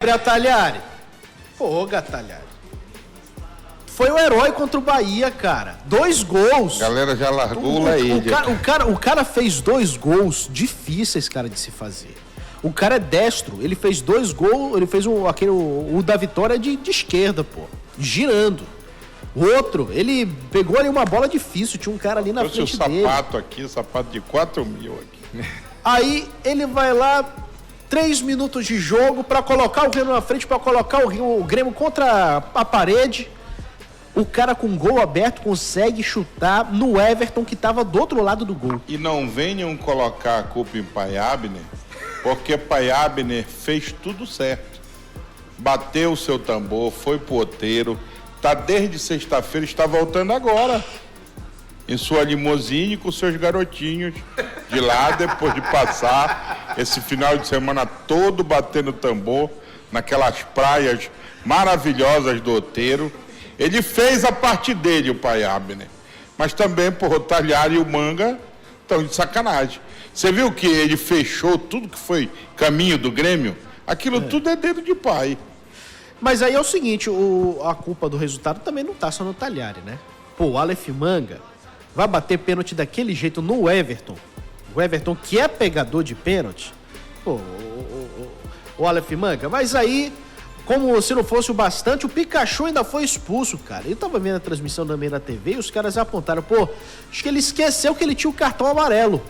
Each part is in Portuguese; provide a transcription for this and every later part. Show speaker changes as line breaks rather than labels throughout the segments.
Gatalhari. Pô, Gatalhari. Foi o herói contra o Bahia, cara. 2 gols.
A galera já largou
o cara fez 2 gols difíceis, cara, de se fazer. O cara é destro. Ele fez 2 gols. Ele fez o da vitória de esquerda, pô. Girando. O outro, ele pegou ali uma bola difícil. Tinha um cara ali na frente dele.
Sapato de 4 mil aqui.
Aí ele vai lá, 3 minutos de jogo pra colocar o Grêmio na frente, pra colocar o Grêmio contra a parede. O cara com gol aberto consegue chutar no Everton, que tava do outro lado do gol.
E não venham colocar a culpa em Pai Abner, porque Pai Abner fez tudo certo. Bateu o seu tambor, foi pro outeiro, tá desde sexta-feira, está voltando agora. Em sua limusine com seus garotinhos de lá, depois de passar esse final de semana todo batendo tambor naquelas praias maravilhosas do outeiro. Ele fez a parte dele, o Pai Abner. Mas também, porra, o Talhari e o Manga estão de sacanagem. Você viu que ele fechou tudo que foi caminho do Grêmio? Aquilo tudo é dedo de pai.
Mas aí é o seguinte, a culpa do resultado também não tá só no Talhari, né? Pô, o Aleph Manga vai bater pênalti daquele jeito no Everton. O Everton, que é pegador de pênalti. Pô, o Aleph Manga. Mas aí, como se não fosse o bastante, o Pikachu ainda foi expulso, cara. Eu tava vendo a transmissão também na TV e os caras apontaram, pô, acho que ele esqueceu que ele tinha o cartão amarelo.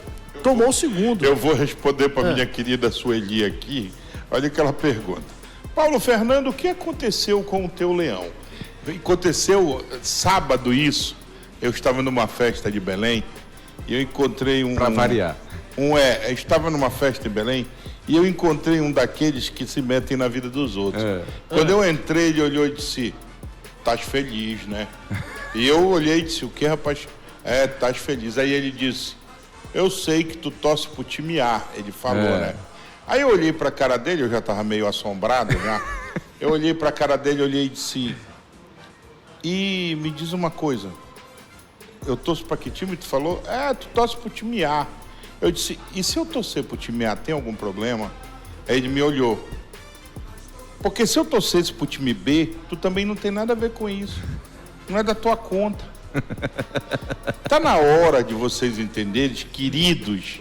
Tomou o segundo.
Eu vou responder para minha querida Sueli aqui. Olha aquela pergunta. Paulo Fernando, o que aconteceu com o teu leão? Aconteceu sábado isso. Eu estava numa festa de Belém e eu encontrei um...
Para variar.
Eu estava numa festa em Belém e eu encontrei um daqueles que se metem na vida dos outros. Quando eu entrei, ele olhou e disse, estás feliz, né? E eu olhei e disse, o que, rapaz? Estás feliz. Aí ele disse, eu sei que tu torce pro time A. Ele falou, né? Aí eu olhei pra cara dele, eu já estava meio assombrado já. Eu olhei pra cara dele, olhei e disse, e me diz uma coisa, eu torço pra que time? Tu falou, tu torce pro time A. Eu disse, e se eu torcer pro time A, tem algum problema? Aí ele me olhou. Porque se eu torcesse pro time B, tu também não tem nada a ver com isso. Não é da tua conta. Tá na hora de vocês entenderem, queridos,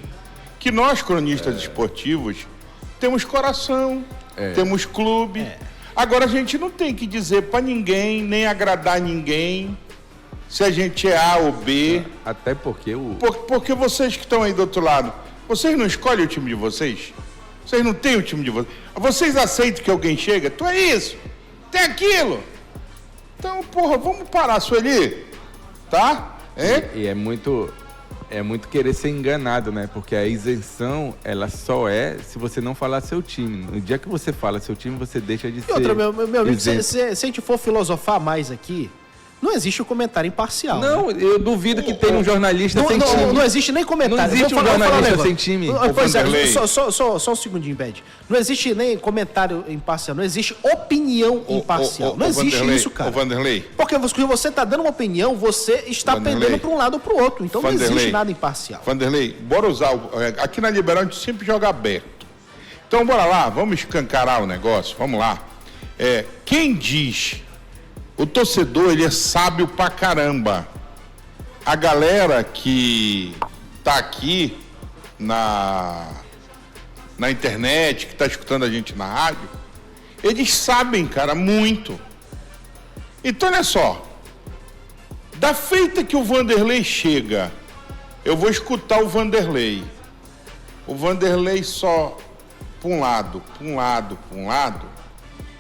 que nós, cronistas esportivos, temos coração, temos clube. Agora a gente não tem que dizer pra ninguém, nem agradar ninguém, se a gente é A ou B.
Até porque
Porque vocês que estão aí do outro lado, vocês não escolhem o time de vocês? Vocês não têm o time de vocês? Vocês aceitam que alguém chega? Tu é isso, tem aquilo. Então, porra, vamos parar, Sueli, tá?
E é muito querer ser enganado, né? Porque a isenção, ela só é se você não falar seu time. No dia que você fala seu time, você deixa de ser
outra, meu amigo, se a gente for filosofar mais aqui, não existe o comentário imparcial.
Não,
né?
eu duvido que tenha um jornalista sem time.
Não existe nem comentário.
Não existe um jornalista sem time.
Pois é, só um segundinho, Bed. Não existe nem comentário imparcial, não existe opinião imparcial. Não existe isso, cara.
Vanderlei.
Porque você está dando uma opinião, você está pendendo para um lado ou para o outro. Então não existe nada imparcial.
Vanderlei, bora usar... Aqui na Liberal a gente sempre joga aberto. Então bora lá, vamos escancarar o negócio, vamos lá. Quem diz... O torcedor, ele é sábio pra caramba. A galera que tá aqui na internet, que tá escutando a gente na rádio, eles sabem, cara, muito. Então, olha só. Da feita que o Vanderlei chega, eu vou escutar o Vanderlei. O Vanderlei só pra um lado,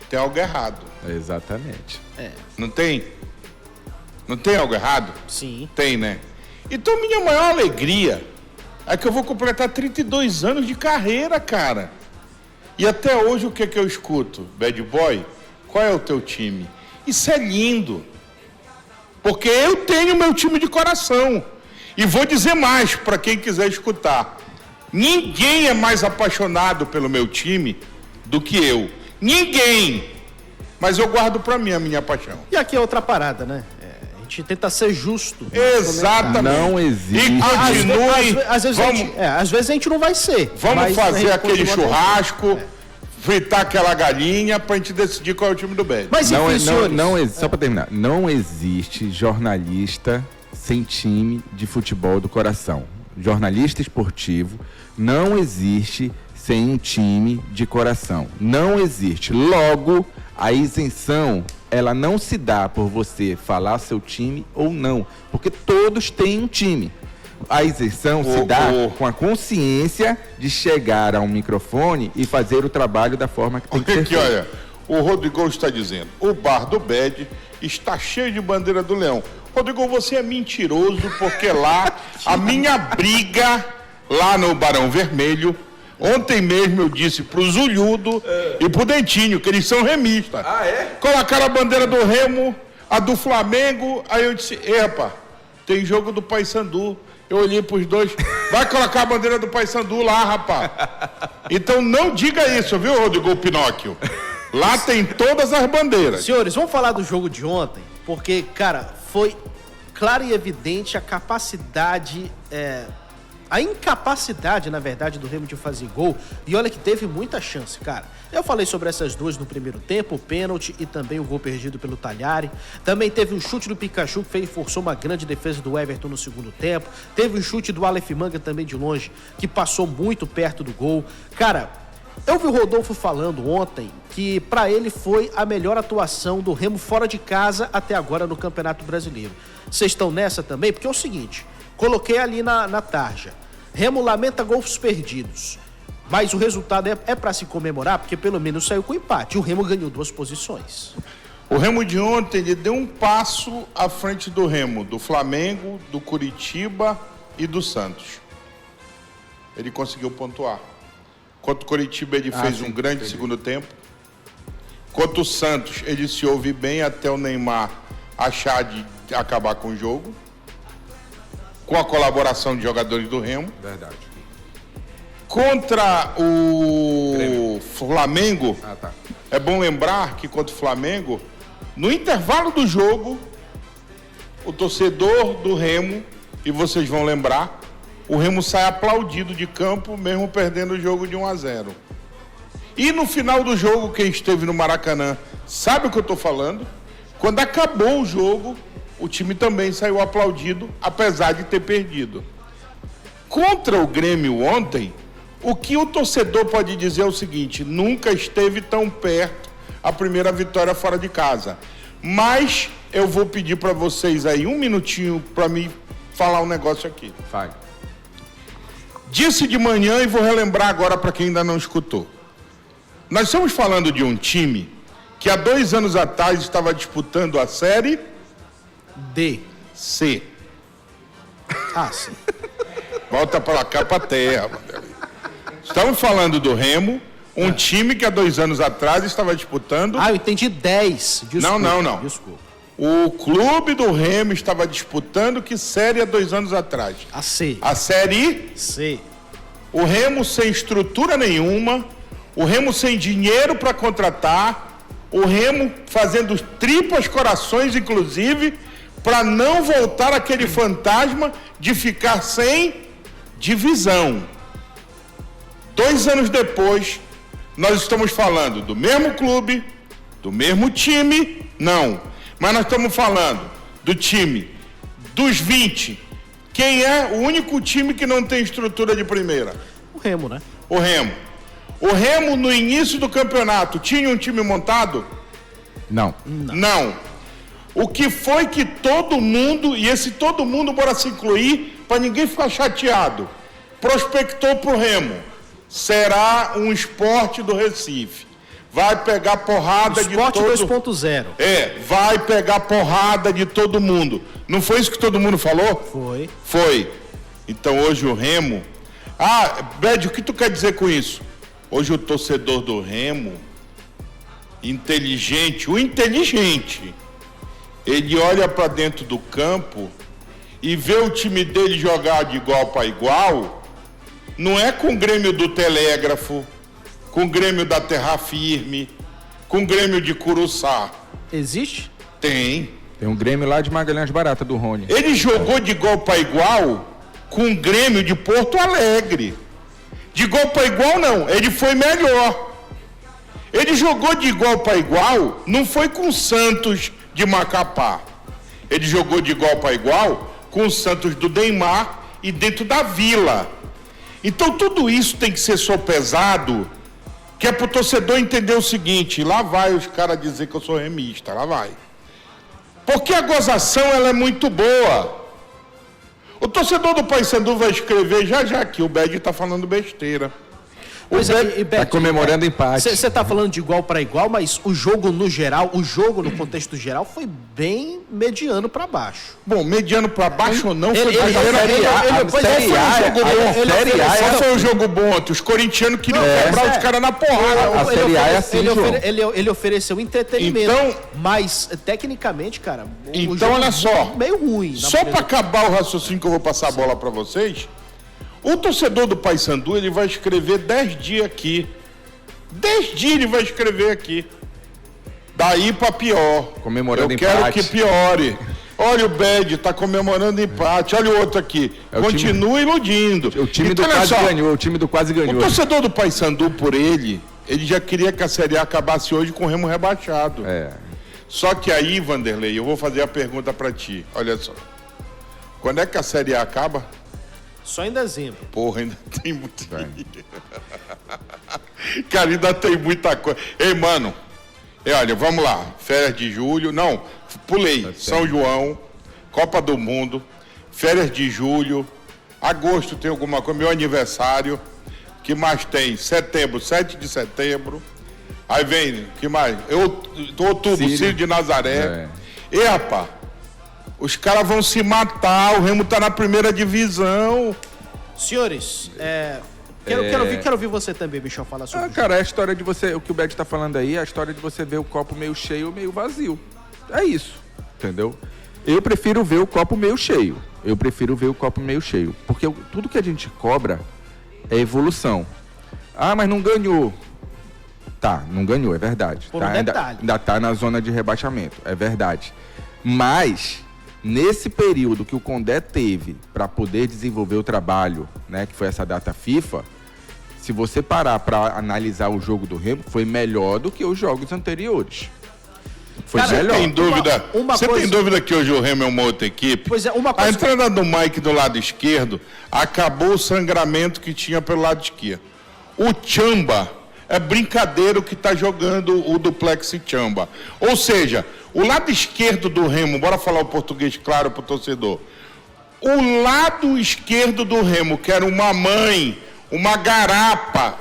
tem algo errado.
Exatamente.
Não tem? Não tem algo errado?
Sim.
Tem, né? Então, minha maior alegria é que eu vou completar 32 anos de carreira, cara. E até hoje, o que é que eu escuto? Bad Boy, qual é o teu time? Isso é lindo. Porque eu tenho meu time de coração. E vou dizer mais para quem quiser escutar. Ninguém é mais apaixonado pelo meu time do que eu. Ninguém. Mas eu guardo pra mim a minha paixão.
E aqui é outra parada, né? A gente tenta ser justo.
Exatamente.
Não existe.
E continue.
Às vezes a gente não vai ser.
Vamos fazer aquele churrasco. fritar aquela galinha pra gente decidir qual é o time do Bad.
Mas enfim, senhores...
Só pra terminar, não existe jornalista sem time de futebol do coração. Jornalista esportivo não existe sem um time de coração. Não existe. Logo, a isenção, ela não se dá por você falar seu time ou não, porque todos têm um time. A isenção se dá com a consciência de chegar a um microfone e fazer o trabalho da forma que tem que ser feito.
Olha, o Rodrigo está dizendo, o bar do Bad está cheio de bandeira do Leão. Rodrigo, você é mentiroso, porque lá, a minha briga, lá no Barão Vermelho, ontem mesmo eu disse pro Zulhudo e pro Dentinho, que eles são remistas.
Ah, é?
Colocaram a bandeira do Remo, a do Flamengo, aí eu disse, epa, tem jogo do Paysandu. Eu olhei pros dois, vai colocar a bandeira do Paysandu lá, rapaz. Então não diga isso, viu, Rodrigo Pinóquio? Lá tem todas as bandeiras.
Senhores, vamos falar do jogo de ontem, porque, cara, foi claro e evidente a capacidade, a incapacidade, na verdade, do Remo de fazer gol. E olha que teve muita chance, cara. Eu falei sobre essas duas no primeiro tempo, o pênalti e também o gol perdido pelo Talhari. Também teve um chute do Pikachu que forçou uma grande defesa do Everton no segundo tempo. Teve um chute do Aleph Manga também de longe, que passou muito perto do gol. Cara, eu vi o Rodolfo falando ontem que pra ele foi a melhor atuação do Remo fora de casa até agora no Campeonato Brasileiro. Vocês estão nessa também? Porque é o seguinte, coloquei ali na tarja. Remo lamenta gols perdidos. Mas o resultado é para se comemorar, porque pelo menos saiu com empate. O Remo ganhou 2 posições.
O Remo de ontem, ele deu um passo à frente do Remo, do Flamengo, do Curitiba e do Santos. Ele conseguiu pontuar. Contra o Curitiba, ele fez um grande segundo tempo. Contra o Santos, ele se ouve bem até o Neymar achar de acabar com o jogo. Com a colaboração de jogadores do Remo.
Verdade.
Contra o Flamengo,
tá.
É bom lembrar que contra o Flamengo, no intervalo do jogo, o torcedor do Remo, e vocês vão lembrar, o Remo sai aplaudido de campo, mesmo perdendo o jogo de 1-0. E no final do jogo, quem esteve no Maracanã sabe o que eu estou falando, quando acabou o jogo, o time também saiu aplaudido, apesar de ter perdido. Contra o Grêmio ontem, o que o torcedor pode dizer é o seguinte, nunca esteve tão perto a primeira vitória fora de casa. Mas eu vou pedir para vocês aí um minutinho para me falar um negócio aqui.
Vai.
Disse de manhã e vou relembrar agora para quem ainda não escutou. Nós estamos falando de um time que há 2 anos atrás estava disputando a Série
D.
C.
Ah, sim.
Volta para cá, para a terra. Estamos falando do Remo, um time que há 2 anos atrás estava disputando...
Ah, eu entendi 10. Desculpa,
Não.
Desculpa.
O clube do Remo estava disputando que série há 2 anos atrás?
A C.
A Série
C.
O Remo sem estrutura nenhuma, o Remo sem dinheiro para contratar, o Remo fazendo tripas corações, inclusive, para não voltar aquele fantasma de ficar sem divisão. 2 anos depois, nós estamos falando do mesmo clube, do mesmo time, não. Mas nós estamos falando do time dos 20. Quem é o único time que não tem estrutura de primeira?
O Remo, né?
O Remo. O Remo, no início do campeonato, tinha um time montado?
Não.
Não. O que foi que todo mundo, e esse todo mundo, bora se incluir, para ninguém ficar chateado, prospectou pro Remo? Será um Sport do Recife. Vai pegar porrada de todo...
Sport 2.0.
Vai pegar porrada de todo mundo. Não foi isso que todo mundo falou?
Foi.
Foi. Então hoje o Remo... Bed, o que tu quer dizer com isso? Hoje o torcedor do Remo, inteligente, ele olha para dentro do campo e vê o time dele jogar de igual para igual... Não é com o Grêmio do Telégrafo, com o Grêmio da Terra Firme, com o Grêmio de Curuçá.
Existe?
Tem.
Tem um Grêmio lá de Magalhães Barata, do Rony.
Ele jogou de igual para igual com o Grêmio de Porto Alegre. De igual para igual, não. Ele foi melhor. Ele jogou de igual para igual, não foi com o Santos de Macapá. Ele jogou de igual para igual com o Santos do Neymar e dentro da Vila. Então tudo isso tem que ser sopesado, que é para o torcedor entender o seguinte, lá vai os caras dizer que eu sou remista, lá vai. Porque a gozação ela é muito boa. O torcedor do Paysandu vai escrever já que o Bed está falando besteira.
Está comemorando empate.
Você está falando de igual para igual, mas o jogo no geral, o jogo no contexto geral foi bem mediano para baixo.
Bom, mediano para baixo ou não,
foi
Qual foi o jogo bom ontem? Os corintianos queriam quebrar os caras na porrada.
A Série A é assim,
ele ofereceu entretenimento, então, mas tecnicamente, cara,
o jogo olha só,
meio ruim.
Só para acabar o raciocínio que eu vou passar a bola para vocês, o torcedor do Paysandu, ele vai escrever 10 dias aqui. 10 dias ele vai escrever aqui. Daí para pior.
Comemorando empate.
Eu quero que piore. Olha o Bed, tá comemorando empate. Olha o outro aqui. Continua iludindo.
O time do quase ganhou. O time do quase ganhou.
O torcedor do Paysandu, por ele já queria que a Série A acabasse hoje com o Remo rebaixado. Só que aí, Vanderlei, eu vou fazer a pergunta para ti. Olha só. Quando é que a Série A acaba?
Só em dezembro.
Porra, ainda tem muito. Cara, ainda tem muita coisa. Ei, mano. Olha, vamos lá. Férias de julho. Não, pulei. São João, Copa do Mundo, férias de julho. Agosto tem alguma coisa. Meu aniversário. Que mais tem? Setembro, 7 de setembro. Aí vem, que mais? Outubro, Círio de Nazaré. E, rapaz. Os caras vão se matar, o Remo tá na primeira divisão.
Senhores, quero ouvir você também, Michel, falar sobre isso.
Cara, é a história de você, o que o Bed tá falando aí, é a história de você ver o copo meio cheio ou meio vazio. É isso, entendeu? Eu prefiro ver o copo meio cheio. Porque tudo que a gente cobra é evolução. Ah, mas não ganhou. Tá, não ganhou, é verdade.
Por
tá, ainda tá na zona de rebaixamento, é verdade. Mas nesse período que o Condé teve para poder desenvolver o trabalho, né, que foi essa data FIFA, se você parar para analisar o jogo do Remo, foi melhor do que os jogos anteriores. Foi melhor.
Tem dúvida? Você tem dúvida que hoje o Remo é uma outra equipe?
Pois é, uma coisa.
A entrada do Mike do lado esquerdo acabou o sangramento que tinha pelo lado esquerdo. O Chamba é brincadeira o que está jogando o duplex Chamba. Ou seja, o lado esquerdo do Remo, bora falar o português claro para o torcedor. O lado esquerdo do Remo, que era uma mãe, uma garapa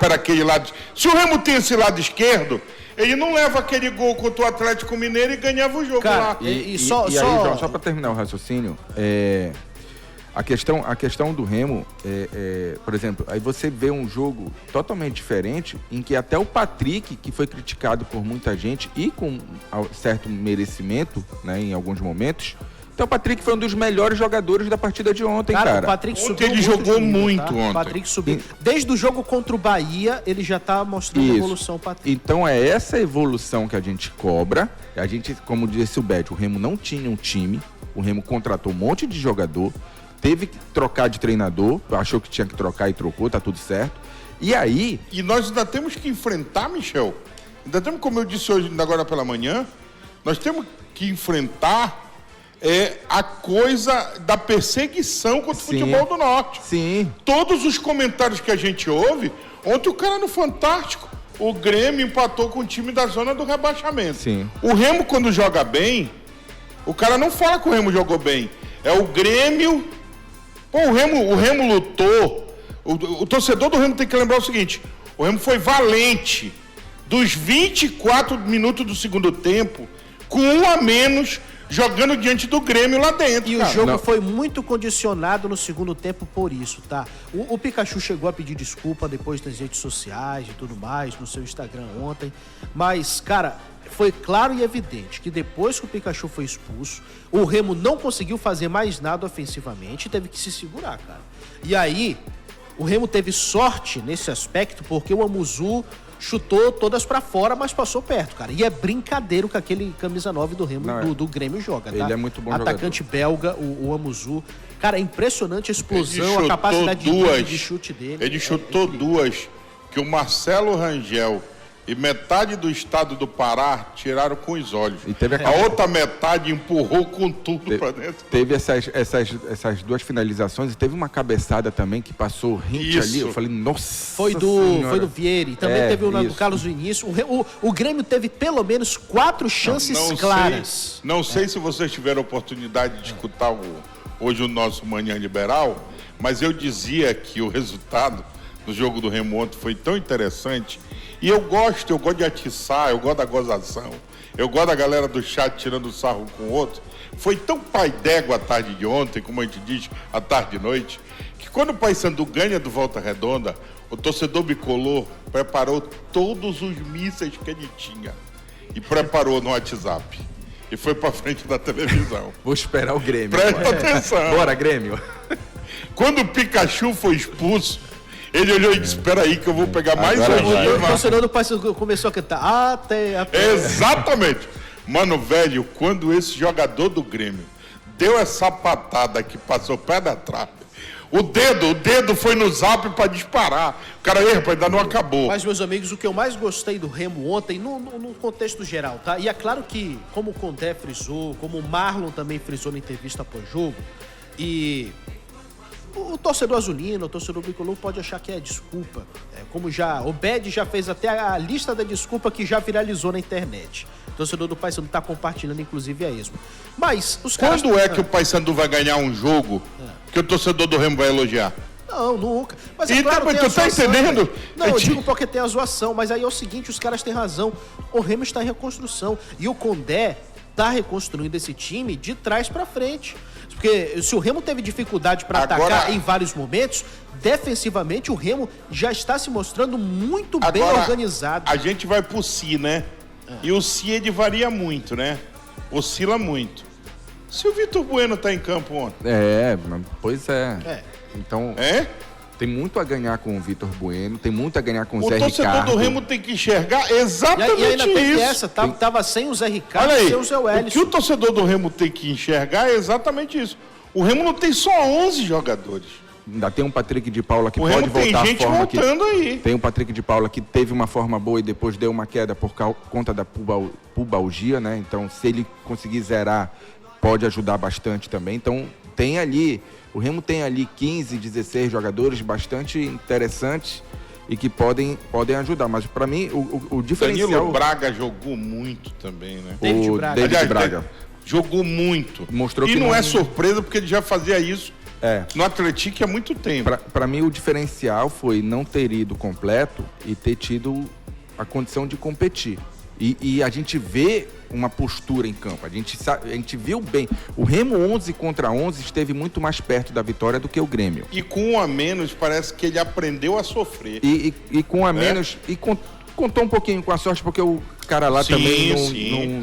era aquele lado. Se o Remo tem esse lado esquerdo, ele não leva aquele gol contra o Atlético Mineiro e ganhava o jogo lá.
Aí, João, só para terminar o raciocínio, a questão do Remo, por exemplo, aí você vê um jogo totalmente diferente, em que até o Patrick, que foi criticado por muita gente e com certo merecimento, né, em alguns momentos, então o Patrick foi um dos melhores jogadores da partida de ontem, cara.
O Patrick
ontem ele jogou muito ontem.
O Patrick subiu. Desde o jogo contra o Bahia, ele já tá mostrando evolução, Patrick.
Então é essa evolução que a gente cobra. A gente, como disse o Bed, o Remo não tinha um time, o Remo contratou um monte de jogador, teve que trocar de treinador, achou que tinha que trocar e trocou, tá tudo certo. E aí...
E nós ainda temos que enfrentar, Michel, ainda temos, como eu disse hoje, agora pela manhã, nós temos que enfrentar a coisa da perseguição contra o futebol do Norte.
Sim.
Todos os comentários que a gente ouve, ontem o cara no Fantástico, o Grêmio empatou com o time da zona do rebaixamento.
Sim.
O Remo, quando joga bem, o cara não fala que o Remo jogou bem. É o Grêmio... Pô, o Remo lutou. O torcedor do Remo tem que lembrar o seguinte: o Remo foi valente. Dos 24 minutos do segundo tempo, com um a menos, jogando diante do Grêmio lá dentro.
E o jogo foi muito condicionado no segundo tempo por isso, tá? O Pikachu chegou a pedir desculpa depois nas redes sociais e tudo mais, no seu Instagram ontem. Mas, cara, foi claro e evidente que depois que o Pikachu foi expulso, o Remo não conseguiu fazer mais nada ofensivamente e teve que se segurar, cara. E aí, o Remo teve sorte nesse aspecto porque o Amuzu chutou todas pra fora, mas passou perto, cara. E é brincadeiro que aquele camisa 9 do Remo, do Grêmio joga, tá?
Ele é muito bom
Atacante
jogador.
belga, o Amuzu. Cara, é impressionante a explosão, a capacidade de chute dele.
Ele chutou duas que o Marcelo Rangel e metade do estado do Pará tiraram com os olhos.
E teve
a outra metade empurrou com tudo para dentro.
Teve essas duas finalizações e teve uma cabeçada também que passou rente ali. Eu falei, nossa.
Foi do Vieira. Também teve o do Carlos Vinícius. O Grêmio teve pelo menos 4 chances claras.
Não sei se vocês tiveram a oportunidade de escutar hoje o nosso Manhã Liberal, mas eu dizia que o resultado do jogo do Remo ontem foi tão interessante. E eu gosto de atiçar, eu gosto da gozação, eu gosto da galera do chat tirando sarro com o outro. Foi tão pai d'égua a tarde de ontem, como a gente diz, a tarde de noite, que quando o Paysandu ganha do Volta Redonda, o torcedor bicolor preparou todos os mísseis que ele tinha e preparou no WhatsApp. E foi pra frente da televisão.
Vou esperar o Grêmio.
Presta atenção.
Bora, Grêmio.
Quando o Pikachu foi expulso, ele olhou e disse, espera aí que eu vou pegar mais um.
O torcedor do Paysandu começou a cantar até.
Exatamente. Mano, velho, quando esse jogador do Grêmio deu essa patada que passou pé da trave, o dedo foi no zap para disparar. O cara, rapaz, ainda não acabou.
Mas, meus amigos, o que eu mais gostei do Remo ontem, no contexto geral, tá? E é claro que, como o Condé frisou, como o Marlon também frisou na entrevista pós-jogo, e o torcedor azulino, o torcedor bicolor pode achar que é desculpa. Como o Bed já fez até a lista da desculpa que já viralizou na internet. O torcedor do Paysandu está compartilhando, inclusive, a esmo. Mas os caras...
Quando é que o Paysandu vai ganhar um jogo que o torcedor do Remo vai elogiar?
Não, nunca. Mas
então,
claro,
tu tá entendendo?
Não, eu digo porque tem a zoação, mas aí é o seguinte, os caras têm razão. O Remo está em reconstrução. E o Condé está reconstruindo esse time de trás para frente. Porque se o Remo teve dificuldade para atacar em vários momentos, defensivamente o Remo já está se mostrando muito bem organizado.
A gente vai pro Si, né? E o Si ele varia muito, né? Oscila muito. Se o Vitor Bueno tá em campo ontem.
Pois é. Então, tem muito a ganhar com o Vitor Bueno, tem muito a ganhar com o Zé Ricardo. O torcedor
do Remo tem que enxergar exatamente
e ainda
isso.
Tem essa, tava sem o Zé Ricardo e sem o Zé Wellington.
O que o torcedor do Remo tem que enxergar é exatamente isso. O Remo não tem só 11 jogadores.
Ainda tem um Patrick de Paula que
o
pode
Remo
voltar
tem gente voltando aí.
Tem um Patrick de Paula que teve uma forma boa e depois deu uma queda por conta da pubalgia, né? Então, se ele conseguir zerar, pode ajudar bastante também. Então, tem ali... O Remo tem ali 15, 16 jogadores bastante interessantes e que podem ajudar. Mas, para mim, o diferencial...
Danilo Braga jogou muito também, né?
David Braga.
Jogou muito.
Mostrou
e
que
não é surpresa, porque ele já fazia isso no Atlético há muito tempo.
Para mim, o diferencial foi não ter ido completo e ter tido a condição de competir. E a gente vê uma postura em campo. A gente viu bem. O Remo 11 contra 11 esteve muito mais perto da vitória do que o Grêmio.
E com um a menos, parece que ele aprendeu a sofrer.
E com um a menos... E contou um pouquinho com a sorte, porque o cara lá também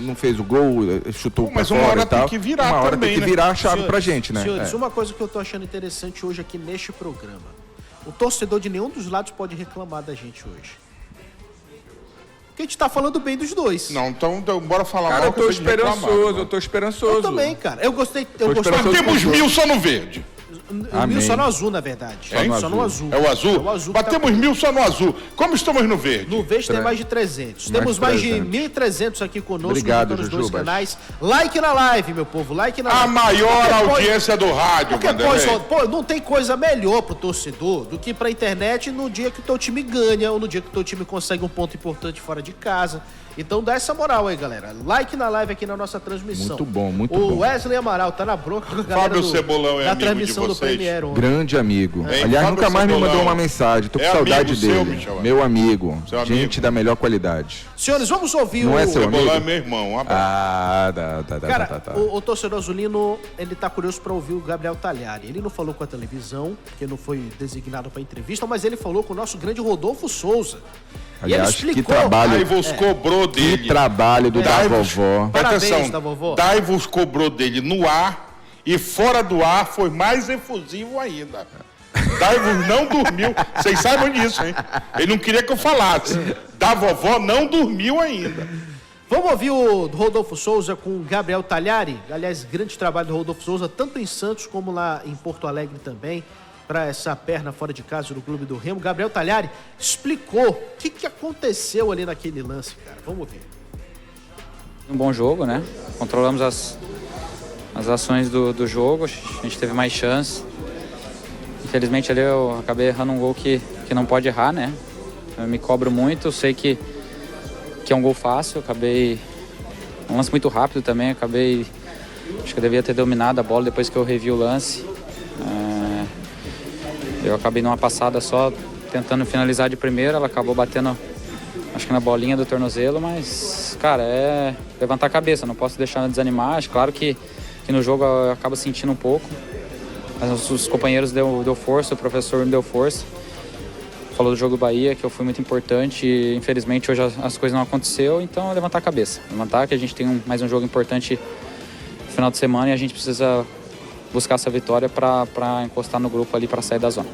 não fez o gol, chutou para fora.
Mas uma hora
e tal.
Tem que virar
uma hora
também,
tem que virar a chave pra gente, né?
Senhores, uma coisa que eu tô achando interessante hoje aqui neste programa. O torcedor de nenhum dos lados pode reclamar da gente hoje. Porque a gente tá falando bem dos dois.
Não, então bora falar
mal. Cara, eu tô esperançoso.
Eu também, cara. Eu gostei.
Mas temos 1000 só no verde.
1000 só no azul, na verdade. Só no azul.
É o azul?
É o azul.
Batemos 1000 só no azul. Como estamos no verde?
No verde tem mais de 300. Temos mais de 1.300 aqui conosco.
Obrigado,
nos dois canais. Like na live, meu povo. Like na
live. A maior audiência do rádio,
não tem coisa melhor pro torcedor do que pra internet no dia que o teu time ganha ou no dia que o teu time consegue um ponto importante fora de casa. Então dá essa moral aí, galera. Like na live aqui na nossa transmissão.
Muito bom, muito
bom.
O
Wesley Amaral tá na bronca com a galera
Fábio Cebolão
da transmissão do Premier ontem.
Grande amigo. Aliás,
Fábio
nunca mais
Cebolão.
Me mandou uma mensagem. Tô com saudade dele. Meu amigo.
Seu
gente
amigo.
Da melhor qualidade.
Senhores, vamos ouvir
Não é seu amigo?
Cebolão é meu irmão. Um abraço.
Cara, o torcedor azulino, ele tá curioso pra ouvir o Gabriel Talhari. Ele não falou com a televisão, porque não foi designado pra entrevista, mas ele falou com o nosso grande Rodolfo Souza.
Aliás,
e ele explicou.
Que trabalho.
Daivos cobrou dele.
Que trabalho do da vovó.
Parabéns, da vovó.
Daivos cobrou dele no ar e fora do ar foi mais efusivo ainda. Daivos não dormiu. Vocês sabem disso, hein? Ele não queria que eu falasse. Da vovó não dormiu ainda.
Vamos ouvir o Rodolfo Souza com o Gabriel Talhari. Aliás, grande trabalho do Rodolfo Souza, tanto em Santos como lá em Porto Alegre também. para essa perna fora de casa do Clube do Remo. Gabriel Talhari explicou o que aconteceu ali naquele lance, cara. Vamos ver.
Um bom jogo, né? Controlamos as ações do jogo, a gente teve mais chance. Infelizmente ali eu acabei errando um gol que não pode errar, né? Eu me cobro muito, eu sei que é um gol fácil, acabei... Um lance muito rápido também, acho que eu devia ter dominado a bola depois que eu revi o lance. Eu acabei numa passada só, tentando finalizar de primeira, ela acabou batendo, acho que na bolinha do tornozelo, mas, cara, é levantar a cabeça, não posso deixar ela desanimar. Acho claro que no jogo eu acabo sentindo um pouco, mas os companheiros deu força, o professor me deu força. Falou do jogo do Bahia, que eu fui muito importante e infelizmente hoje as coisas não aconteceu, então é levantar a cabeça. Levantar que a gente tem mais um jogo importante no final de semana e a gente precisa buscar essa vitória para encostar no grupo ali para sair da zona.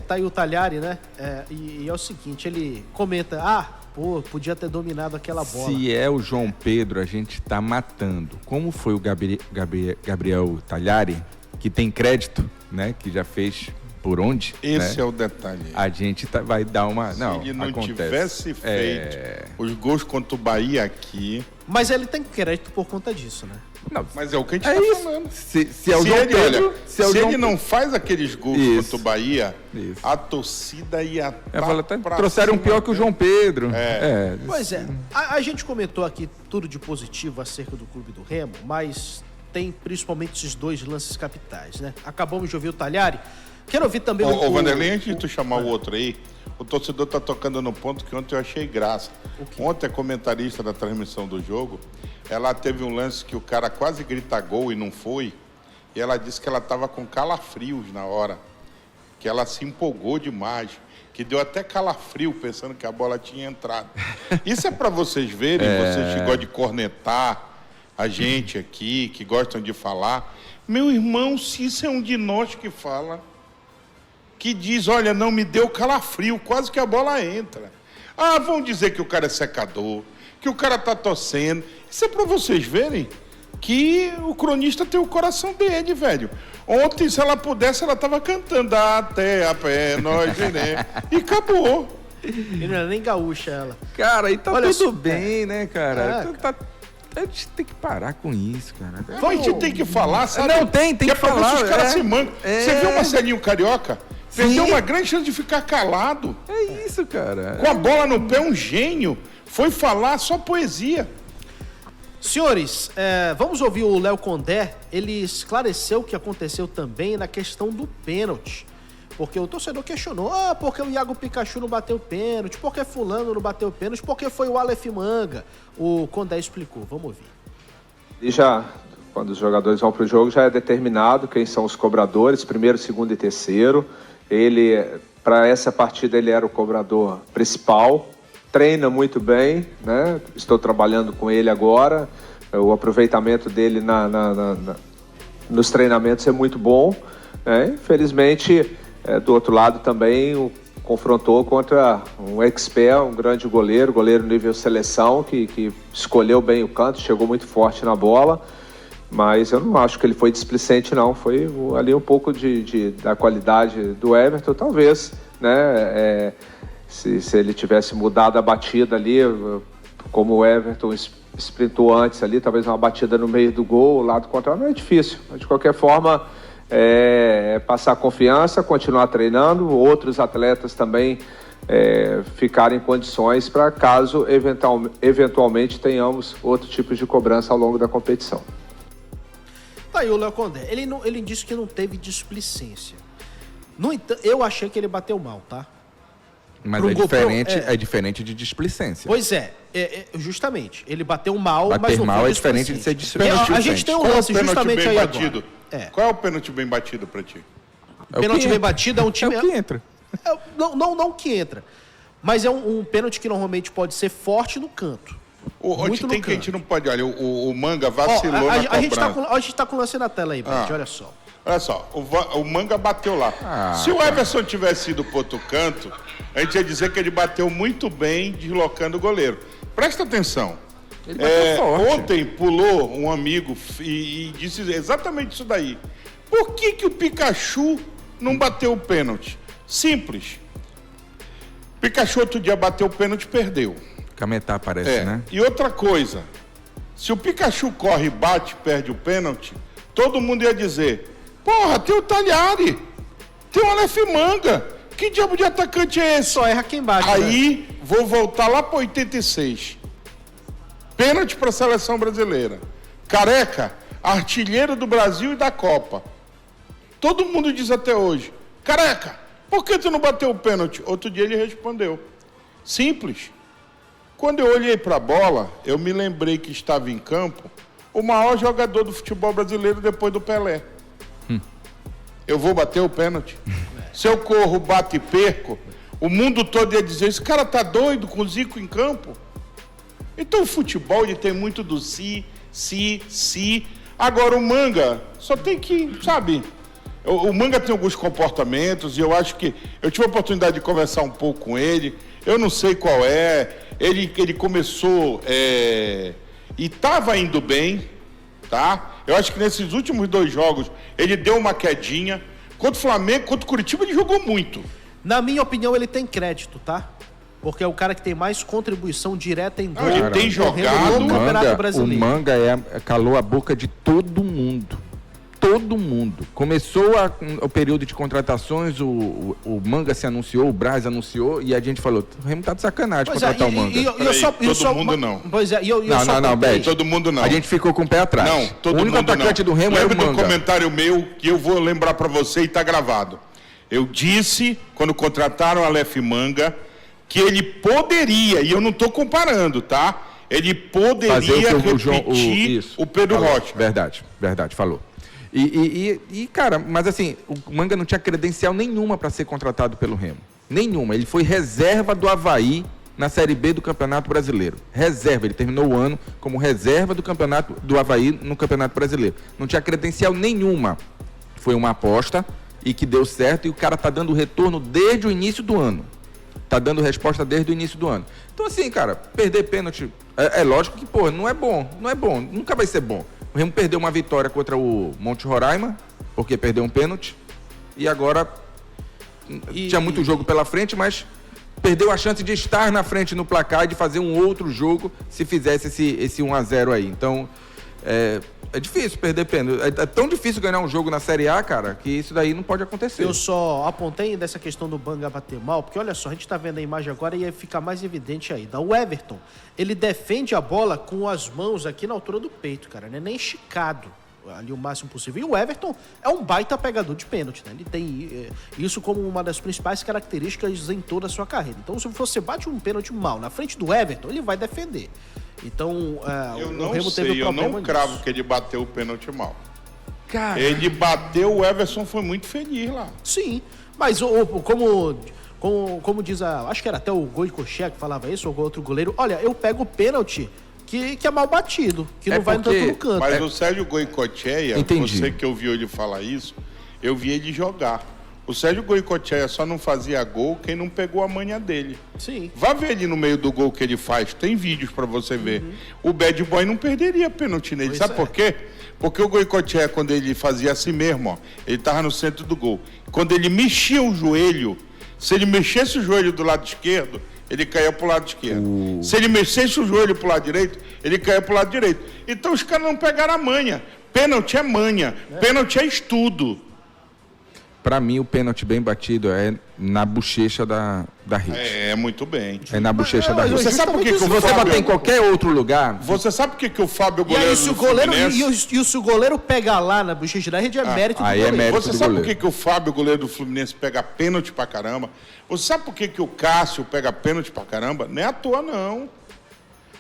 Tá aí o Talhari, né? E é o seguinte, ele comenta, podia ter dominado aquela bola.
Se é o João Pedro, a gente tá matando. Como foi o Gabriel Talhari, que tem crédito, né? Que já fez por onde.
Esse
né?
é o detalhe.
A gente vai dar uma...
Se ele não tivesse feito os gols contra o Bahia aqui...
Mas ele tem crédito por conta disso, né?
Não, mas é o que a gente está falando.
Se é o João Pedro...
Se ele não faz aqueles gols contra o Bahia, a torcida ia
trouxeram um pior que o João Pedro.
Pois é. A gente comentou aqui tudo de positivo acerca do Clube do Remo, mas tem principalmente esses dois lances capitais, né? Acabamos de ouvir o Talhari. Quero ouvir também
o Vanderlei, antes de tu chamar o outro aí, o torcedor tá tocando no ponto que ontem eu achei graça. Ontem a comentarista da transmissão do jogo, ela teve um lance que o cara quase grita gol e não foi, e ela disse que ela tava com calafrios na hora, que ela se empolgou demais, que deu até calafrio pensando que a bola tinha entrado. Isso é para vocês verem, vocês que gostam de cornetar a gente aqui, que gostam de falar. Meu irmão, se isso é um de nós que fala... que diz, olha, não me deu calafrio, quase que a bola entra. Vão dizer que o cara é secador, que o cara tá torcendo. Isso é para vocês verem que o cronista tem o coração dele, velho. Ontem, se ela pudesse, ela tava cantando até a pé, nós, né? E acabou.
E não era nem gaúcha ela.
Cara, e tá tudo bem, né, cara? A gente tem que parar com isso, cara.
A gente tem que falar, sabe?
Não, tem que falar.
Os caras se mancam. Você viu o Marcelinho Carioca? Perdeu uma grande chance de ficar calado.
É isso, cara.
Com a bola no pé, um gênio. Foi falar só poesia.
Senhores, vamos ouvir o Léo Condé. Ele esclareceu o que aconteceu também na questão do pênalti. Porque o torcedor questionou, porque o Iago Pikachu não bateu pênalti, porque fulano não bateu pênalti, porque foi o Aleph Manga. O Condé explicou, vamos ouvir.
E já, quando os jogadores vão para o jogo, já é determinado quem são os cobradores, primeiro, segundo e terceiro. Ele, para essa partida, ele era o cobrador principal, treina muito bem, né? Estou trabalhando com ele agora, o aproveitamento dele nos treinamentos é muito bom, né? Infelizmente, do outro lado também confrontou contra um expert, um grande goleiro nível seleção, que escolheu bem o canto, chegou muito forte na bola. Mas eu não acho que ele foi displicente, não. Foi ali um pouco da qualidade do Everton, talvez, né? Se ele tivesse mudado a batida ali, como o Everton sprintou antes ali, talvez uma batida no meio do gol, o lado contrário, não é difícil. Mas, de qualquer forma, passar confiança, continuar treinando, outros atletas também ficarem em condições para caso eventualmente tenhamos outro tipo de cobrança ao longo da competição.
Tá aí o Léo Condé. Ele disse que não teve displicência. No entanto, eu achei que ele bateu mal, tá?
Mas é diferente de displicência.
Pois justamente. Ele bateu mal,
bater
mas não
mal
foi
é diferente de ser displicente.
A gente tem um lance justamente aí agora.
Qual é o pênalti bem batido pra ti?
Pênalti bem batido é um time...
É o que entra.
Não que entra. Mas é um pênalti que normalmente pode ser forte no canto.
Onde tem que a gente não pode... Olha, o Manga vacilou na cobrança.
A gente tá com o lance na tela aí, Brad, olha só.
Olha só, o Manga bateu lá. Se o Everson tivesse ido pro outro canto, a gente ia dizer que ele bateu muito bem deslocando o goleiro. Presta atenção.
Ele bateu forte.
Ontem pulou um amigo e disse exatamente isso daí. Por que o Pikachu não bateu o pênalti? Simples. Pikachu outro dia bateu o pênalti e perdeu.
Cametá parece, né?
E outra coisa, se o Pikachu corre e bate e perde o pênalti, todo mundo ia dizer, porra, tem o Talhari, tem o Aleph Manga, que diabo de atacante é esse?
Só erra quem bate.
Aí, vou voltar lá para 86. Pênalti para a seleção brasileira. Careca, artilheiro do Brasil e da Copa. Todo mundo diz até hoje, Careca, por que tu não bateu o pênalti? Outro dia ele respondeu, simples. Quando eu olhei para a bola, eu me lembrei que estava em campo o maior jogador do futebol brasileiro depois do Pelé. Eu vou bater o pênalti. Se eu corro, bato e perco, o mundo todo ia dizer, esse cara tá doido com o Zico em campo. Então o futebol ele tem muito do si. Agora o Manga só tem que, sabe, o Manga tem alguns comportamentos e eu acho que, eu tive a oportunidade de conversar um pouco com ele, eu não sei qual é, ele começou e estava indo bem, tá? Eu acho que nesses últimos 2 jogos ele deu uma quedinha. Contra o Flamengo, contra o Curitiba, ele jogou muito.
Na minha opinião, ele tem crédito, tá? Porque é o cara que tem mais contribuição direta em gol.
Ele tem jogado.
No Campeonato Brasileiro.
O Manga calou a boca de todo mundo. Todo mundo. Começou o período de contratações, o Manga se anunciou, o Braz anunciou, e a gente falou, o Remo tá de sacanagem contratar o Manga.
Todo mundo não.
Pois é,
Não, Bete.
Todo mundo não.
A gente ficou com o pé atrás.
Não, todo mundo não.
O único atacante do Remo é o Manga.
Lembra do comentário meu, que eu vou lembrar para você e tá gravado. Eu disse, quando contrataram o Aleph Manga, que ele poderia, e eu não tô comparando, tá? Ele poderia repetir o Pedro Rocha.
Verdade, falou. E, cara, mas assim, o Manga não tinha credencial nenhuma para ser contratado pelo Remo. Nenhuma. Ele foi reserva do Avaí na Série B do Campeonato Brasileiro. Reserva. Ele terminou o ano como reserva do Avaí no Campeonato Brasileiro. Não tinha credencial nenhuma. Foi uma aposta e que deu certo e o cara tá dando retorno desde o início do ano. Tá dando resposta desde o início do ano. Então assim, cara, perder pênalti, é lógico que, pô, não é bom. Nunca vai ser bom. O Remo perdeu uma vitória contra o Monte Roraima, porque perdeu um pênalti, e agora tinha muito jogo pela frente, mas perdeu a chance de estar na frente no placar e de fazer um outro jogo se fizesse esse 1-0 aí. Então, é difícil perder pênalti. É tão difícil ganhar um jogo na Série A, cara, que isso daí não pode acontecer.
Eu só apontei dessa questão do Manga bater mal, porque olha só, a gente tá vendo a imagem agora e fica mais evidente aí. O Everton, ele defende a bola com as mãos aqui na altura do peito, cara, né? Nem esticado ali o máximo possível. E o Everton é um baita pegador de pênalti, né? Ele tem isso como uma das principais características em toda a sua carreira. Então, se você bate um pênalti mal na frente do Everton, ele vai defender. Então,
o Remo teve um problema. Eu não cravo nisso. Que ele bateu o pênalti mal.
Cara,
ele bateu, o Everson foi muito feliz lá.
Sim, mas como diz acho que era até o Goicoechea que falava isso, ou outro goleiro, olha, eu pego o pênalti que é mal batido, que não vai tanto no canto.
Mas o Sérgio Goicoechea, você que ouviu ele falar isso, eu vi ele jogar. O Sérgio Goicoechea só não fazia gol quem não pegou a manha dele.
Sim.
Vá ver ali no meio do gol que ele faz, tem vídeos pra você ver. O Bad Boy não perderia pênalti nele. Sabe por quê? Porque o Goicoechea, quando ele fazia assim mesmo, ó, ele tava no centro do gol. Quando ele mexia o joelho, se ele mexesse o joelho do lado esquerdo, ele caía pro lado esquerdo. Se ele mexesse o joelho pro lado direito, ele caía pro lado direito. Então os caras não pegaram a manha. Pênalti é manha. Pênalti é estudo.
Pra mim, o pênalti bem batido é na bochecha da rede.
É, muito bem.
É na bochecha da rede.
Você sabe por que
se você bater em qualquer outro lugar...
Você sabe por que o Fábio goleiro
e aí, se o goleiro pegar lá na bochecha da rede, é mérito do goleiro.
Mérito
você sabe por que o Fábio, goleiro do Fluminense, pega pênalti pra caramba? Você sabe por que o Cássio pega pênalti pra caramba? Não é à toa, não.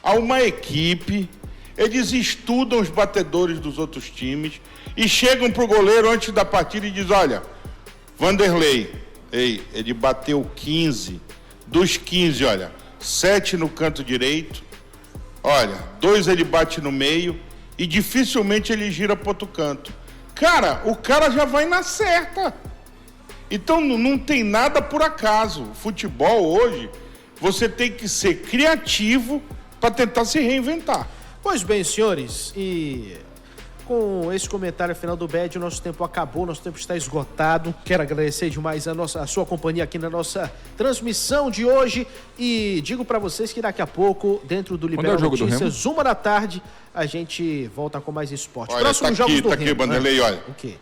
Há uma equipe, eles estudam os batedores dos outros times e chegam pro goleiro antes da partida e dizem, olha... Vanderlei, ele bateu 15. Dos 15, olha, 7 no canto direito. Olha, 2 ele bate no meio e dificilmente ele gira para outro canto. Cara, o cara já vai na certa. Então não tem nada por acaso. Futebol hoje, você tem que ser criativo para tentar se reinventar.
Pois bem, senhores, e com esse comentário final do BED, o nosso tempo acabou, nosso tempo está esgotado. Quero agradecer demais a sua companhia aqui na nossa transmissão de hoje e digo para vocês que daqui a pouco, dentro do Libera Notícias, 1h, a gente volta com mais esporte.
Olha,
Próximo jogo do
aqui,
Remo,
Vanderlei, olha.
O quê?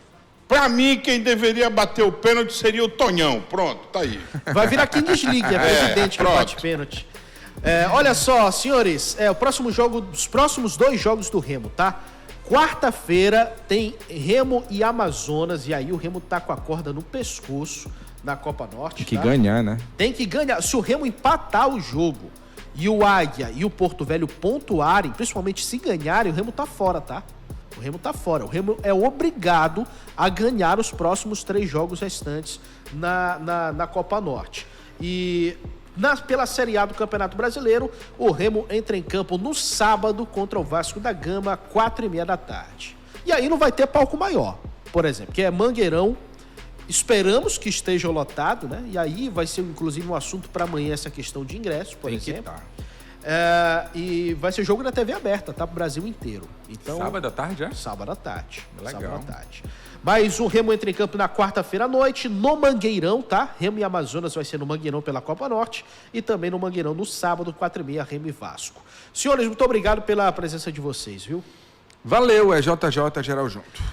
Pra mim, quem deveria bater o pênalti seria o Tonhão. Pronto, tá aí.
Vai virar Kings League, é evidente que bate pênalti. Olha só, senhores, os próximos 2 jogos do Remo, tá? Quarta-feira tem Remo e Amazonas, e aí o Remo tá com a corda no pescoço na Copa Norte.
Tem que ganhar, né?
Tem que ganhar. Se o Remo empatar o jogo e o Águia e o Porto Velho pontuarem, principalmente se ganharem, o Remo tá fora, tá? O Remo tá fora. O Remo é obrigado a ganhar os próximos 3 jogos restantes na Copa Norte. E pela Série A do Campeonato Brasileiro, o Remo entra em campo no sábado contra o Vasco da Gama, 4h30. E aí não vai ter palco maior, por exemplo, que é Mangueirão. Esperamos que esteja lotado, né? E aí vai ser, inclusive, um assunto para amanhã essa questão de ingresso, por exemplo. E vai ser jogo na TV aberta, tá? Pro Brasil inteiro. Então,
Sábado à tarde, é?
Sábado à tarde.
Legal.
Sábado à tarde. Mas o Remo entra em campo na quarta-feira à noite, no Mangueirão, tá? Remo e Amazonas vai ser no Mangueirão pela Copa Norte e também no Mangueirão no sábado, 4h30, Remo e Vasco. Senhores, muito obrigado pela presença de vocês, viu?
Valeu, é JJ Geral Junto.